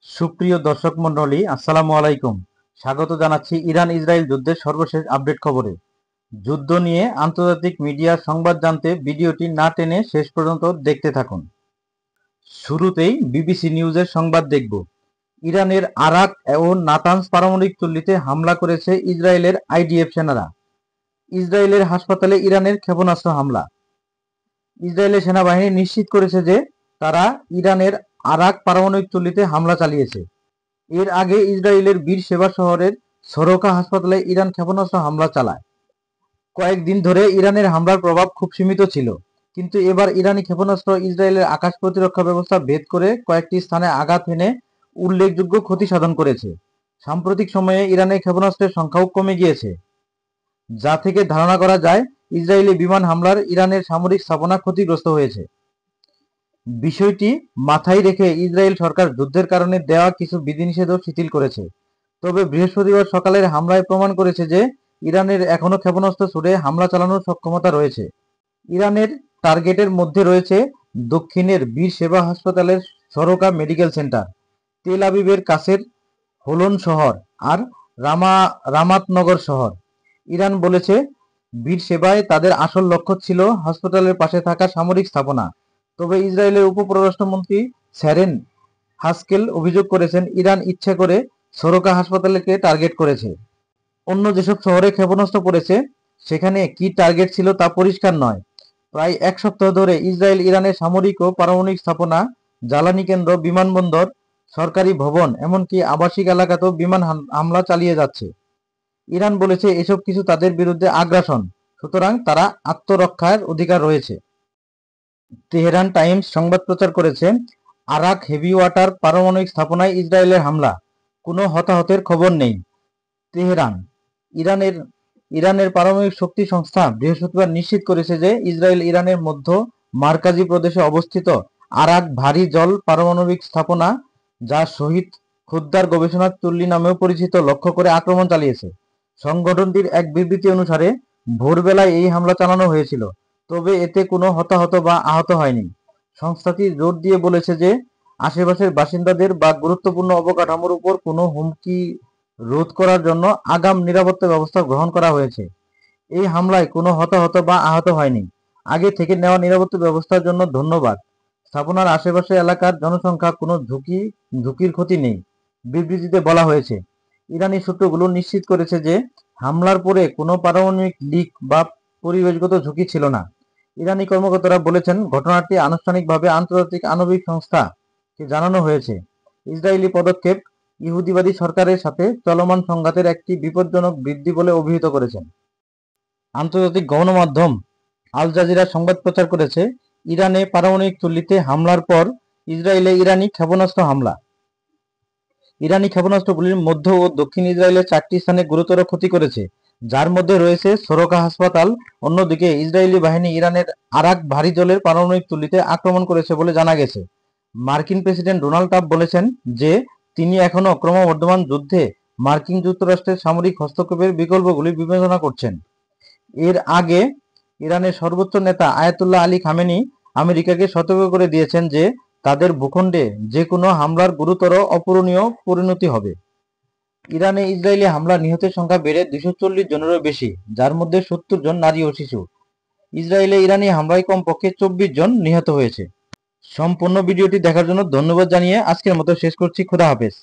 সুপ্রিয় দর্শক মণ্ডলী, আসসালামু আলাইকুম। স্বাগত জানাচ্ছি ইরান ইসরায়েল যুদ্ধের সর্বশেষ আপডেট খবরে। যুদ্ধ নিয়ে আন্তর্জাতিক মিডিয়ার সংবাদ জানতে ভিডিওটি না টেনে শেষ পর্যন্ত দেখতে থাকুন। শুরুতেই বিবিসি নিউজের সংবাদ দেখব। ইরানের আরাক ও নাতানজ পারমাণবিক চুল্লিতে হামলা করেছে ইসরায়েলের আইডিএফ সেনারা। ইসরায়েলের হাসপাতালে ইরানের ক্ষেপণাস্ত্র হামলা। ইসরায়েলের সেনাবাহিনী নিশ্চিত করেছে যে তারা ইরানের আরাক পারমাণবিক চুল্লিতে হামলা চালিয়েছে। এর আগে ইসরায়েলের বীর সেবা শহরের সরোকা হাসপাতালে ইরান ক্ষেপণাস্ত্র হামলা চালায়। কয়েকদিন ধরে ইরানের হামলার প্রভাব খুব সীমিত ছিল, কিন্তু এবার ইরানি ক্ষেপণাস্ত্র ইসরায়েলের আকাশ প্রতিরক্ষা ব্যবস্থা ভেদ করে কয়েকটি স্থানে আঘাত হেনে উল্লেখযোগ্য ক্ষতি সাধন করেছে। সাম্প্রতিক সময়ে ইরানের ক্ষেপণাস্ত্রের সংখ্যাও কমে গিয়েছে, যা থেকে ধারণা করা যায় ইসরায়েলি বিমান হামলার ইরানের সামরিক স্থাপনা ক্ষতিগ্রস্ত হয়েছে। বিষয়টি মাথায় রেখে ইসরায়েল সরকার যুদ্ধের কারণে দেওয়া কিছু বিধিনিষেধও শিথিল করেছে। তবে বৃহস্পতিবার সকালের হামলায় প্রমাণ করেছে যে ইরানের এখনও ক্ষেপণাস্ত্র ছুড়ে হামলা চালানোর সক্ষমতা রয়েছে। ইরানের টার্গেটের মধ্যে রয়েছে দক্ষিণের বীর সেবা হাসপাতালের সরোকা মেডিকেল সেন্টার, তেল আবিবের কাছের হোলন শহর আর রামাতনগর শহর। ইরান বলেছে বীর সেবায় তাদের আসল লক্ষ্য ছিল হাসপাতালের পাশে থাকা সামরিক স্থাপনা। তবে ইসরায়েলের উপপররাষ্ট্রমন্ত্রী স্যারেন হাস্কেল অভিযোগ করেছেন ইরান ইচ্ছে করে সরোকা হাসপাতালকে টার্গেট করেছে। অন্য যেসব শহরে ক্ষেপণাস্ত্র পড়েছে সেখানে কি টার্গেট ছিল তা পরিষ্কার নয়। প্রায় এক সপ্তাহ ধরে ইসরায়েল ইরানের সামরিক ও পারমাণবিক স্থাপনা, জ্বালানি কেন্দ্র, বিমানবন্দর, সরকারি ভবন, এমনকি আবাসিক এলাকাতেও বিমান হামলা চালিয়ে যাচ্ছে। ইরান বলেছে এসব কিছু তাদের বিরুদ্ধে আগ্রাসন, সুতরাং তারা আত্মরক্ষার অধিকার রয়েছে। তেহরান টাইমস সংবাদ প্রচার করেছে আরাক হেভি ওয়াটার পারমাণবিক স্থাপনায় ইসরায়েলের হামলা, কোনো হতাহতের খবর নেই। তেহরান ইরানের পারমাণবিক শক্তি সংস্থা বৃহস্পতিবার নিশ্চিত করেছে যে ইসরায়েল ইরানের মধ্য মার্কাজি প্রদেশে অবস্থিত আরাক ভারী জল পারমাণবিক স্থাপনা, যা শহীদ খুদ্দার গবেষণা চুল্লি নামেও পরিচিত, লক্ষ্য করে আক্রমণ চালিয়েছে। সংগঠনটির এক বিবৃতি অনুসারে ভোরবেলায় এই হামলা চালানো হয়েছিল, তবে এতে কোনো হতাহত বা আহত হয়নি। সংস্থাটি জোর দিয়ে বলেছে যে আশেপাশের বাসিন্দাদের বা গুরুত্বপূর্ণ অবকাঠামোর উপর কোনো হুমকি রোধ করার জন্য আগাম নিরাপত্তা ব্যবস্থা গ্রহণ করা হয়েছে। এই হামলায় কোনো হতাহত বা আহত হয়নি। আগে থেকে নেওয়া নিরাপত্তা ব্যবস্থার জন্য ধন্যবাদ। স্থাপনার আশেপাশে এলাকার জনসংখ্যা কোনো ঝুঁকির ক্ষতি নেই, বিবৃতিতে বলা হয়েছে। ইরানি সূত্রগুলো নিশ্চিত করেছে যে হামলার পরে কোনো পারমাণবিক লিক বা পরিবেশগত ঝুঁকি ছিল না। ইরানি কর্মকর্তারা বলেছেন ঘটনাটি আনুষ্ঠানিকভাবে আন্তর্জাতিক আণবিক সংস্থাকে জানানো হয়েছে। ইসরায়েলি পদক্ষেপ ইহুদিবাদী সরকারের সাথে চলমান সংঘাতের একটি বিপজ্জনক বৃদ্ধি বলে অভিহিত করেছেন। আন্তর্জাতিক গণমাধ্যম আল জাজিরা সংবাদ প্রচার করেছে ইরানে পারমাণবিক চুল্লিতে হামলার পর ইসরায়েলে ইরানি ক্ষেপণাস্ত্রগুলির মধ্য ও দক্ষিণ ইসরায়েলের 4টি স্থানে গুরুতর ক্ষতি করেছে, যার মধ্যে রয়েছে সরোকা হাসপাতাল। অন্যদিকে ইসরায়েলি বাহিনী ইরানের আরাক ভারী জলের পারমাণবিক চুল্লিতে আক্রমণ করেছে বলে জানা গেছে। মার্কিন প্রেসিডেন্ট ডোনাল্ড ট্রাম্প বলেছেন যে তিনি এখনও ক্রমবর্ধমান যুদ্ধে মার্কিন যুক্তরাষ্ট্রের সামরিক হস্তক্ষেপের বিকল্পগুলি বিবেচনা করছেন। এর আগে ইরানের সর্বোচ্চ নেতা আয়াতুল্লাহ আলী খামেনি আমেরিকাকে সতর্ক করে দিয়েছেন যে তাদের ভূখণ্ডে যে কোনো হামলার গুরুতর অপূরণীয় পরিণতি হবে। ইরানে ইসরায়েলি হামলা নিহতের সংখ্যা বেড়ে 240 জনেরও বেশি, যার মধ্যে 70 জন নারী ও শিশু। ইসরায়েলে ইরানি হামলায় কমপক্ষে 24 জন নিহত হয়েছে। সম্পূর্ণ ভিডিওটি দেখার জন্য ধন্যবাদ জানিয়ে আজকের মতো শেষ করছি। খোদা হাফেজ।